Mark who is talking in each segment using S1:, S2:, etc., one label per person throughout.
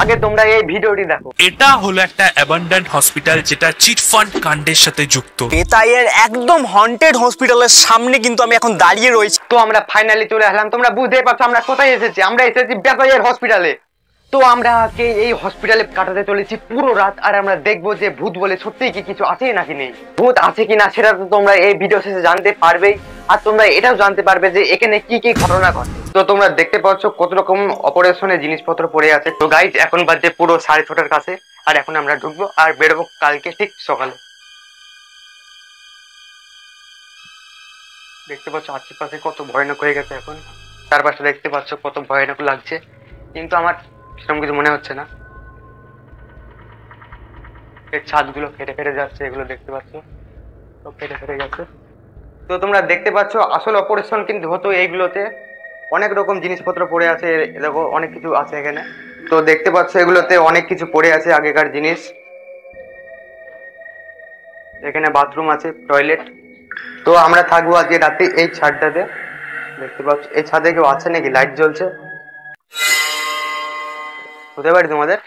S1: আগে তোমরা এই ভিডিওটি দেখো।
S2: এটা হলো একটা অ্যাবান্ডেন্ট হসপিটাল যেটা চিটফান্ড কাণ্ডের সাথে যুক্ত।
S3: বেতাইয়ের একদম হন্টেড হসপিটালের সামনে কিন্তু আমি এখন দাঁড়িয়ে রয়েছি।
S1: তো আমরা ফাইনালি চলে আসলাম, তোমরা বুঝতেই পারছো আমরা কোথায় এসেছি। আমরা এসেছি বেতাইয়ের হসপিটালে। তো আমরা এই হসপিটালে কাটাতে চলেছি পুরো রাত, আর আমরা দেখবো যে ভূত বলে সত্যিই কি কিছু আছে নাকি নেই, ভূত আছে কিনা সেটা তো তোমরা এই ভিডিও শেষে জানতে পারবেই। আর তোমরা এটাও জানতে পারবে যে এখানে কি কি ঘটনা ঘটে। তো তোমরা দেখতে পাচ্ছ কত রকম অপারেশনের জিনিসপত্র পড়ে আছে। তো গাইজ এখন বাজে পুরো 6:30টার কাছে, আর এখন আমরা ঢুকবো আর বেরোবো কালকে ঠিক সকালে। দেখতে পাচ্ছ আশেপাশে কত ভয়ানক হয়ে গেছে, এখন চারপাশে দেখতে পাচ্ছ কত ভয়ানক লাগছে, কিন্তু আমার সেরকম কিছু মনে হচ্ছে না। এর ছাদগুলো ফেটে ফেটে যাচ্ছে, এগুলো দেখতে পাচ্ছ সব ফেটে ফেটে গেছে। তো তোমরা দেখতে পাচ্ছ আসল অপারেশন কিন্তু হতো এইগুলোতে। অনেক রকম জিনিসপত্র পড়ে আছে, দেখো অনেক কিছু আছে এখানে। তো দেখতে পাচ্ছ এগুলোতে অনেক কিছু পড়ে আছে আগেকার জিনিস। এখানে বাথরুম আছে, টয়লেট। তো আমরা থাকবো আজকে রাতে এই ছাদটাতে। দেখতে পাচ্ছ এই ছাদে কেউ আছে নাকি? লাইট জ্বলছে। হতে পারি তোমাদের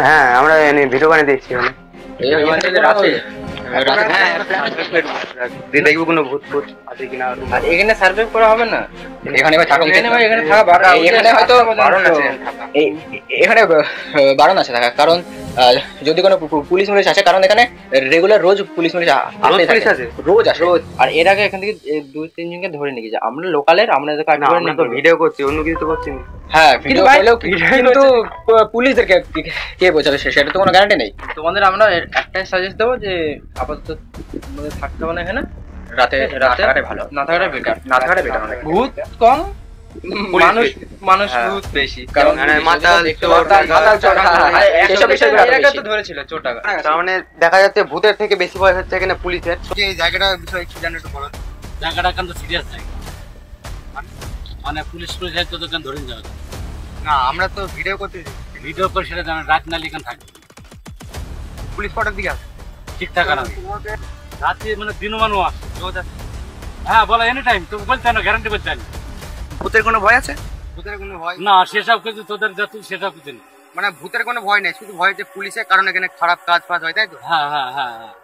S1: হ্যাঁ, আমরা ভিডিও বানিয়ে দিচ্ছি। দেখবো কোনো ভূত ফুত আছে কিনা।
S4: এখানে সার্ভে করা হবে না, এখানে হয়তো এখানে বারণ আছে থাকা, কারণ যদি কোনো পুলিশ মুলিশ আসে, কারণ এখানে রেগুলার রোজ পুলিশ মুলিশ আসে, রোজ আসে। আর এর আগে এখান থেকে 2-3 জনকে ধরে নিয়ে গেছে। আমরা লোকালের, আমরা
S1: ভিডিও করছি, অন্য কিছু তো করছি না।
S4: হ্যাঁ, কিন্তু পুলিশদেরকে কে বোঝাবে সেটা তো কোনো গ্যারান্টি নেই। তোমাদের আমরা একটাই সাজেস্ট দেবো যে আপাতত থাকতে হবে না এখানে। রাতে ভালো, না থাকাটা বেটার, না থাকাটা বেটার। ভূত কম, মানুষ ভূত বেশি, কারণ ধরেছিল চোটা।
S1: তার মানে দেখা যাচ্ছে ভূতের থেকে বেশি ভয় হচ্ছে এখানে পুলিশের। এই জায়গাটার বিষয়ে একটু জানো একটু বলুন।
S5: জায়গাটা কিন্তু সিরিয়াস জায়গা, মানে পুলিশ তো দোকান ধরে যাওয়া
S1: না। আমরা তো ভিডিও করতে,
S5: ভিডিও করে সেটা জানেন, রাত নালি এখানে থাকে
S1: পুলিশ কটার দিকে আসে
S5: ঠিক থাকা না, রাতে মানে দিনমানও আসে। হ্যাঁ বলা এনি টাইম, তো বলতে না, গ্যারান্টি বলতে না।
S1: ভূতের কোনো ভয় আছে? ভূতের কোনো ভয়
S5: না, সেসব কিছু তোদের যত সেসব কিছু নেই।
S1: মানে ভূতের কোনো ভয় নেই, শুধু ভয় যে পুলিশের কারণে এখানে খারাপ কাজ ফাজ হয়, তাই তো?
S5: হ্যাঁ হ্যাঁ হ্যাঁ হ্যাঁ,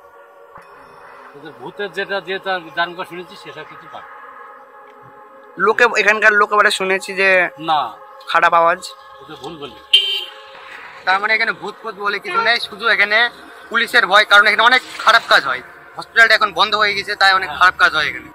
S5: তোদের ভূতের যেটা জানবা শুনেছি সেসব কিছু পায়।
S3: লোকে এখানকার লোক আবার শুনেছি যে
S5: না,
S3: খারাপ আওয়াজ।
S5: তোদের ভুল বলি।
S1: তার মানে এখানে ভূত ফুত বলে কিছু নেই, শুধু এখানে পুলিশের ভয়, কারণ এখানে অনেক খারাপ কাজ হয়। হসপিটালটা এখন বন্ধ হয়ে গেছে, তাই অনেক খারাপ কাজ হয় এখানে।